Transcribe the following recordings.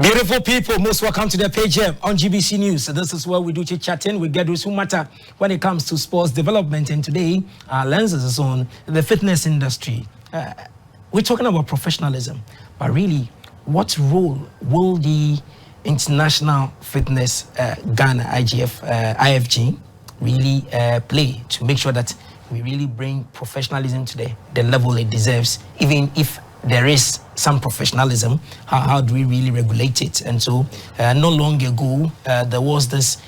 Beautiful people, most welcome to the page here on GBC News. So this is where we do chit-chatting. We get those who matter when it comes to sports development. And today, our lenses is on the fitness industry. We're talking about professionalism, but really, what role will the International Fitness-Ghana IFG really play to make sure that we really bring professionalism to the level it deserves, even if there is some professionalism, how do we really regulate it? And so not long ago, there was this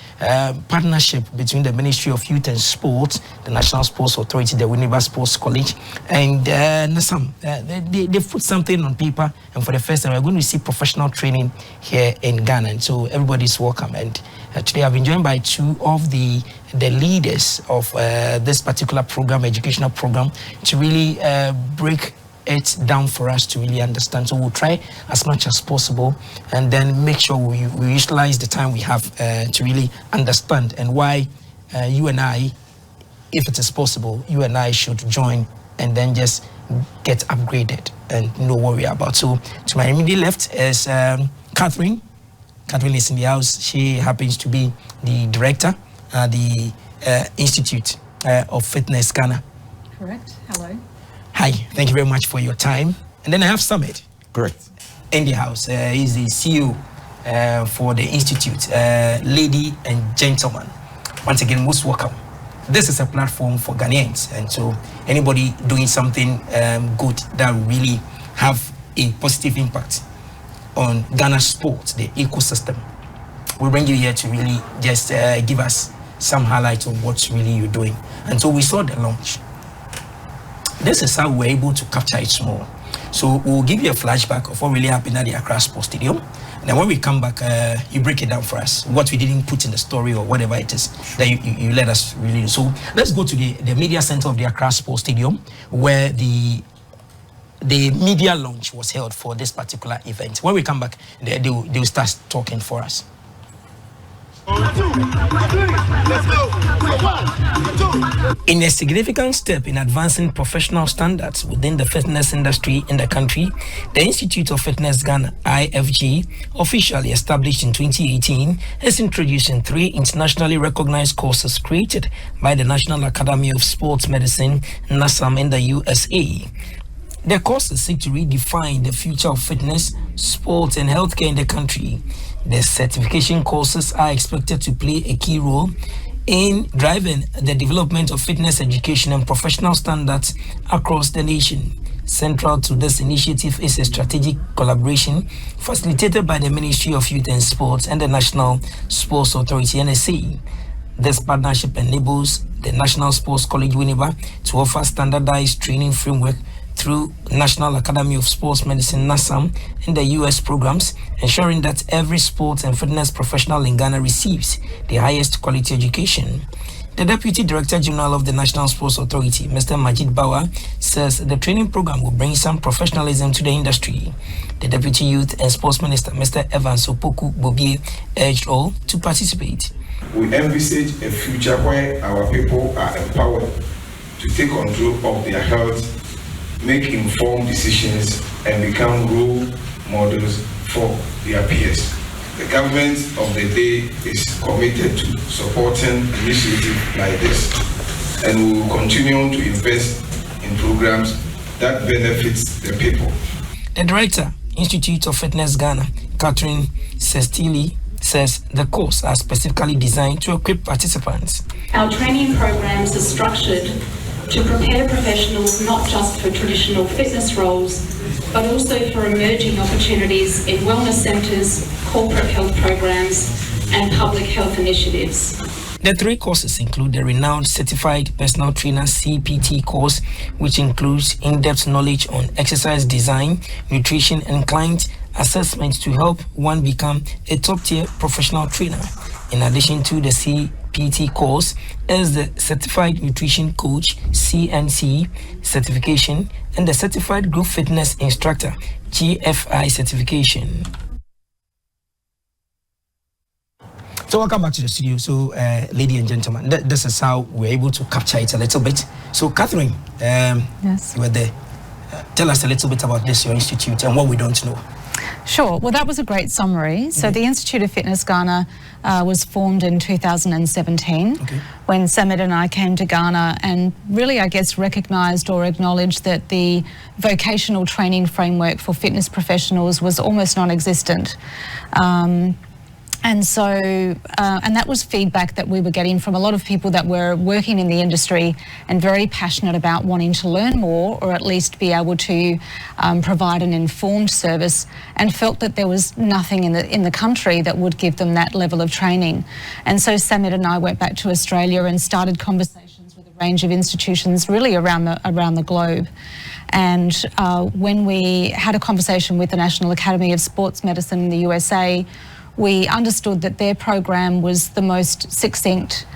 partnership between the Ministry of Youth and Sport, the National Sports Authority, the Winneba Sports College, and NASAM. They put something on paper, and for the first time, we're going to see professional training here in Ghana. And so everybody's welcome. And today I've been joined by two of the leaders of this particular program, educational program, to really break it down for us to really understand. So we'll try as much as possible and then make sure we utilize the time we have to really understand, and why you and I, if it is possible, you and I should join and then just get upgraded and know what we are about. So to my immediate left is Catherine. Catherine is in the house. She happens to be the director at the Institute of Fitness-Ghana. Correct. Hello. Hi, thank you very much for your time. And then I have Samed. Correct. In the house. He's the CEO for the Institute. Lady and gentlemen, once again, most welcome. This is a platform for Ghanaians. And so anybody doing something good that will really have a positive impact on Ghana's sport, the ecosystem, we bring you here to really just give us some highlights of what really you're doing. And so we saw the launch. This is how we're able to capture it small. So we'll give you a flashback of what really happened at the Accra Sports Stadium. And then when we come back, you break it down for us, what we didn't put in the story or whatever it is that you let us really do. So let's go to the media center of the Accra Sports Stadium, where the media launch was held for this particular event. When we come back, they'll start talking for us. In a significant step in advancing professional standards within the fitness industry in the country, the Institute of Fitness-Ghana IFG, officially established in 2018, is introducing 3 internationally recognized courses created by the National Academy of Sports Medicine, NASAM, in the USA. The courses seek to redefine the future of fitness, sports, and healthcare in the country. The certification courses are expected to play a key role in driving the development of fitness education and professional standards across the nation. Central to this initiative is a strategic collaboration facilitated by the Ministry of Youth and Sports and the National Sports Authority, NSA. This partnership enables the National Sports College Winneba to offer standardized training framework through National Academy of Sports Medicine, NASAM, in the US programs, ensuring that every sports and fitness professional in Ghana receives the highest quality education. The Deputy Director General of the National Sports Authority, Mr. Majid Bawa, says the training program will bring some professionalism to the industry. The Deputy Youth and Sports Minister, Mr. Evans Opoku Bobie, urged all to participate. We envisage a future where our people are empowered to take control of their health, make informed decisions, and become role models for their peers. The government of the day is committed to supporting initiatives like this, and we will continue to invest in programs that benefits the people. The Director, Institute of Fitness-Ghana, Caterina Sestili, says the course are specifically designed to equip participants. Our training programs are structured to prepare professionals not just for traditional fitness roles, but also for emerging opportunities in wellness centres, corporate health programs, and public health initiatives. The 3 courses include the renowned Certified Personal Trainer CPT course, which includes in-depth knowledge on exercise design, nutrition, and client assessment to help one become a top-tier professional trainer. In addition to the CPT course is the Certified Nutrition Coach CNC certification and the Certified Group Fitness Instructor GFI certification. So welcome back to the studio. So, ladies and gentlemen, this is how we're able to capture it a little bit. So, Catherine, yes, you were there. Tell us a little bit about this, your institute, and what we don't know. Sure. Well, that was a great summary. So the Institute of Fitness-Ghana was formed in 2017 when Samed and I came to Ghana and really, I guess, recognised or acknowledged that the vocational training framework for fitness professionals was almost non-existent. And so, and that was feedback that we were getting from a lot of people that were working in the industry and very passionate about wanting to learn more, or at least be able to provide an informed service, and felt that there was nothing in the country that would give them that level of training. And so Samed and I went back to Australia and started conversations with a range of institutions really around the globe. And when we had a conversation with the National Academy of Sports Medicine in the USA, we understood that their program was the most succinct,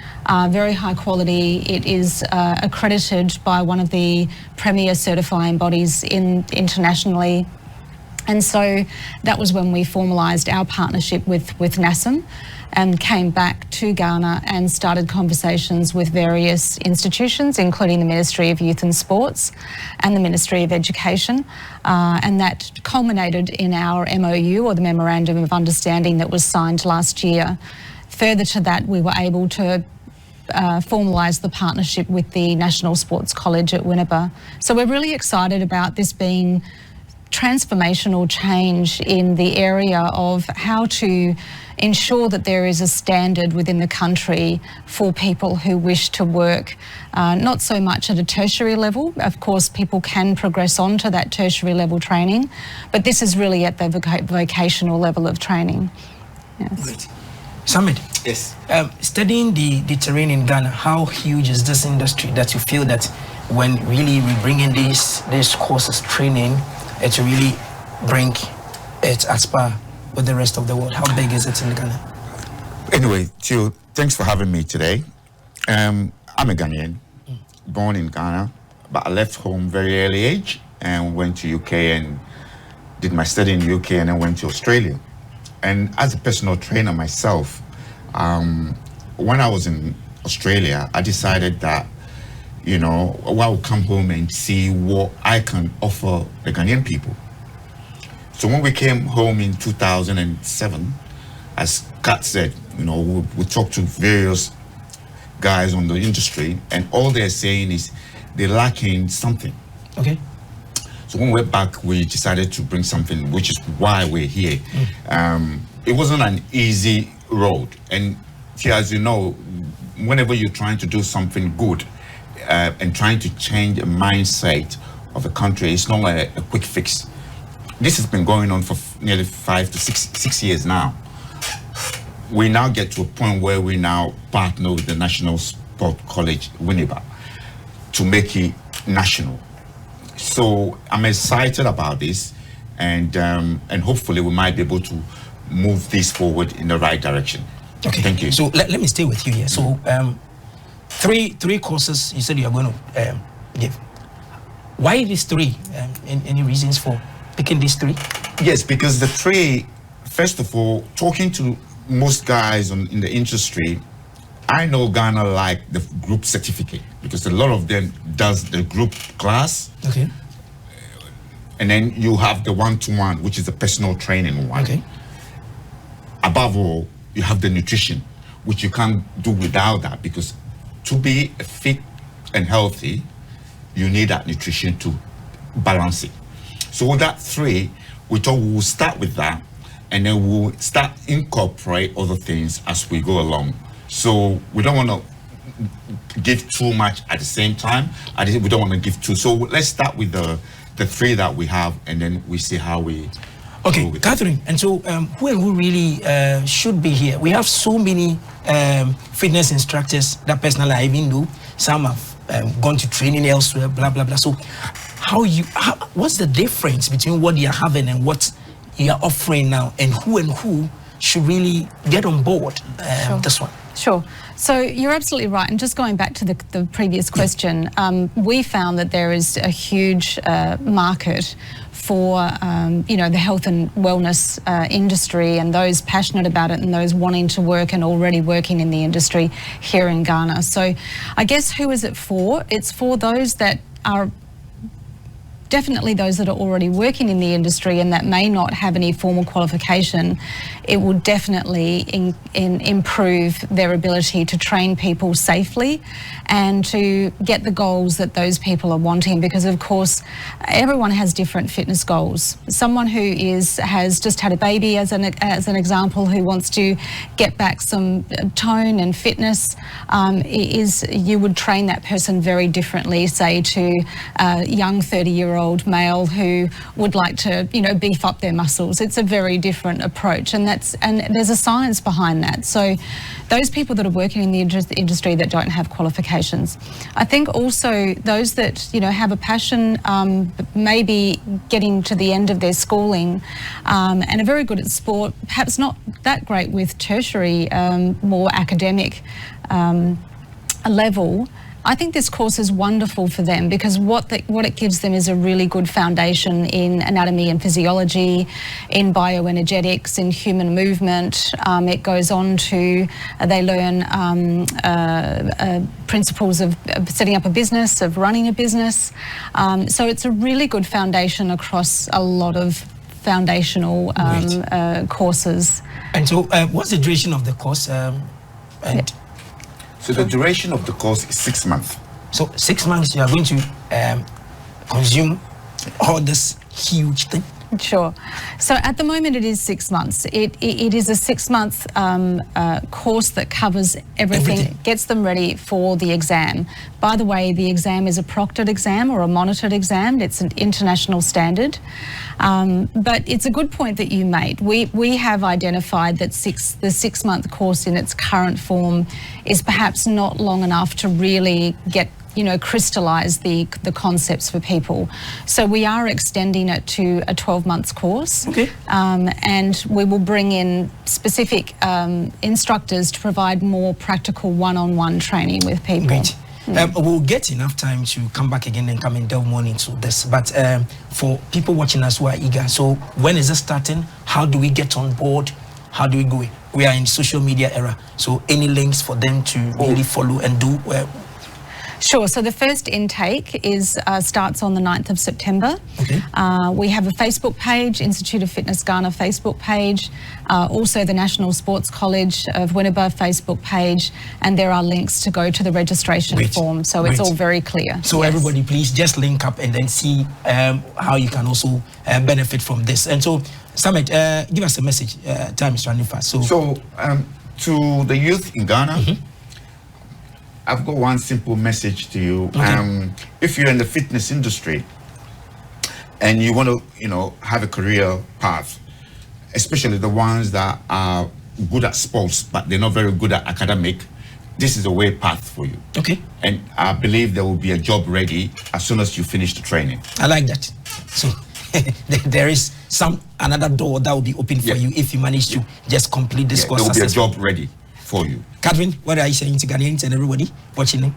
very high quality. It is accredited by one of the premier certifying bodies internationally. And so that was when we formalised our partnership with NASM and came back to Ghana and started conversations with various institutions, including the Ministry of Youth and Sports and the Ministry of Education. And that culminated in our MOU, or the Memorandum of Understanding, that was signed last year. Further to that, we were able to formalise the partnership with the National Sports College at Winneba. So we're really excited about this being transformational change in the area of how to ensure that there is a standard within the country for people who wish to work, not so much at a tertiary level. Of course, people can progress on to that tertiary level training, but this is really at the vocational level of training. Yes. Great. Samed, yes. Studying the terrain in Ghana, how huge is this industry that you feel that when really we bring in these courses, training, it will really bring it as par with the rest of the world? How big is it in Ghana? Anyway, Tio, thanks for having me today. I'm a Ghanaian, born in Ghana, but I left home very early age and went to UK and did my study in UK and then went to Australia. And as a personal trainer myself, when I was in Australia, I decided that, you know, I would come home and see what I can offer the Ghanaian people. So when we came home in 2007, as Kat said, you know, we talked to various guys on the industry, and all they're saying is they're lacking something. Okay. So when we went back, we decided to bring something, which is why we're here. It wasn't an easy road. And as you know, whenever you're trying to do something good and trying to change a mindset of a country, it's not a quick fix. This has been going on for nearly 5 to 6 years now. We now get to a point where we now partner with the National Sport College, Winneba, to make it national. So I'm excited about this, and hopefully we might be able to move this forward in the right direction. Okay. Thank you. So let me stay with you here. So three courses you said you are going to give. Why these three? Any reasons for picking these three? Yes, because the three, first of all, talking to most guys in the industry, I know Ghana like the group certificate because a lot of them does the group class. Okay. And then you have the one-to-one, which is the personal training one. Okay. Above all, you have the nutrition, which you can't do without that, because to be fit and healthy, you need that nutrition to balance it. So with that three, we thought we will start with that, and then we'll start incorporate other things as we go along. So we don't want to give too much at the same time. We don't want to give too. So let's start with the three that we have, and then we see how we. Okay, Catherine, and so who really should be here? We have so many fitness instructors that personally I even know. Some have gone to training elsewhere, blah, blah, blah. So what's the difference between what you're having and what you're offering now, and who should really get on board this one? Sure. So you're absolutely right. And just going back to the previous question, we found that there is a huge market for the health and wellness industry, and those passionate about it and those wanting to work and already working in the industry here in Ghana. So I guess who is it for? It's for those that are definitely those that are already working in the industry and that may not have any formal qualification, it will definitely improve their ability to train people safely and to get the goals that those people are wanting, because of course everyone has different fitness goals. Someone who has just had a baby, as an example, who wants to get back some tone and fitness, you would train that person very differently, say, to a young 30-year-old male who would like to, beef up their muscles. It's a very different approach, and there's a science behind that. So those people that are working in the industry that don't have qualifications, I think also those that have a passion, maybe getting to the end of their schooling, and are very good at sport, perhaps not that great with tertiary, more academic level. I think this course is wonderful for them, because what it gives them is a really good foundation in anatomy and physiology, in bioenergetics, in human movement. It goes on to, they learn principles of setting up a business, of running a business. So it's a really good foundation across a lot of foundational courses. And so what's the duration of the course? So the duration of the course is 6 months. So 6 months you are going to consume all this huge thing? Sure. So at the moment it is 6 months. It is a 6-month course that covers everything, gets them ready for the exam. By the way, the exam is a proctored exam or a monitored exam. It's an international standard. But it's a good point that you made. We have identified that the 6-month course in its current form is perhaps not long enough to really get crystallise the concepts for people. So we are extending it to a 12-month course. Okay. And we will bring in specific instructors to provide more practical one-on-one training with people. Great. We'll get enough time to come back again and come and delve more into this. But for people watching us who are eager, so when is it starting? How do we get on board? How do we go? We are in social media era. So any links for them to really follow and do? Sure. So the first intake starts on the 9th of September. Okay. We have a Facebook page, Institute of Fitness Ghana Facebook page, also the National Sports College of Winneba Facebook page, and there are links to go to the registration form. So it's all very clear. So everybody, please just link up and then see how you can also benefit from this. And so, Samed, give us a message. Time is running fast. So to the youth in Ghana, I've got one simple message to you. Okay. If you're in the fitness industry and you want to, have a career path, especially the ones that are good at sports, but they're not very good at academic, this is a way path for you. Okay. And I believe there will be a job ready as soon as you finish the training. I like that. So there is another door that will be open for you if you manage to just complete this course. There will be a job ready for you. Catherine, what are you saying to Ghanaians and everybody watching it?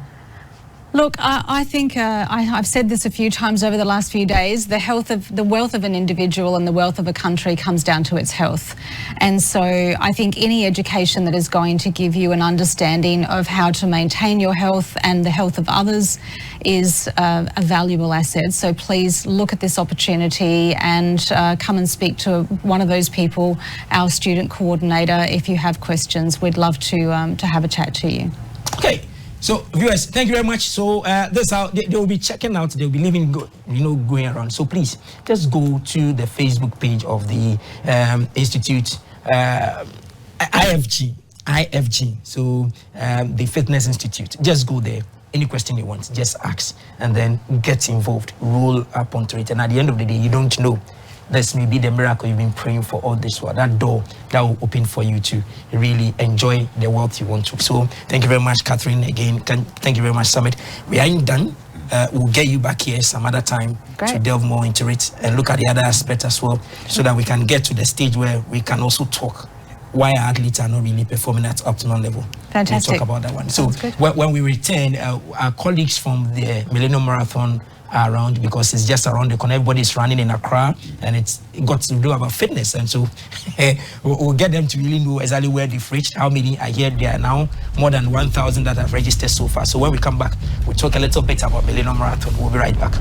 Look, I think I've said this a few times over the last few days. The wealth of an individual and the wealth of a country comes down to its health. And so I think any education that is going to give you an understanding of how to maintain your health and the health of others is a valuable asset. So please look at this opportunity and come and speak to one of those people, our student coordinator. If you have questions, we'd love to have a chat to you. Okay. So viewers, thank you very much. So this how they will be checking out. They will be leaving, going around. So please just go to the Facebook page of the Institute, IFG. So the Fitness Institute. Just go there. Any question you want, just ask, and then get involved. Roll up onto it. And at the end of the day, you don't know. This may be the miracle you've been praying for all this while. That door that will open for you to really enjoy the wealth you want to. So thank you very much, Catherine. Again, thank you very much, Samed. We ain't done. We'll get you back here some other time to delve more into it and look at the other aspect as well, so that we can get to the stage where we can also talk why our athletes are not really performing at optimal level. Fantastic. We'll talk about that one. So when we return, our colleagues from the Millennium Marathon are around, because it's just around the corner. Everybody's running in Accra, and it got to do about fitness. And so we'll get them to really know exactly where they've reached, how many are here. There are now more than 1,000 that have registered so far. So when we come back, we'll talk a little bit about Millennium Marathon. We'll be right back.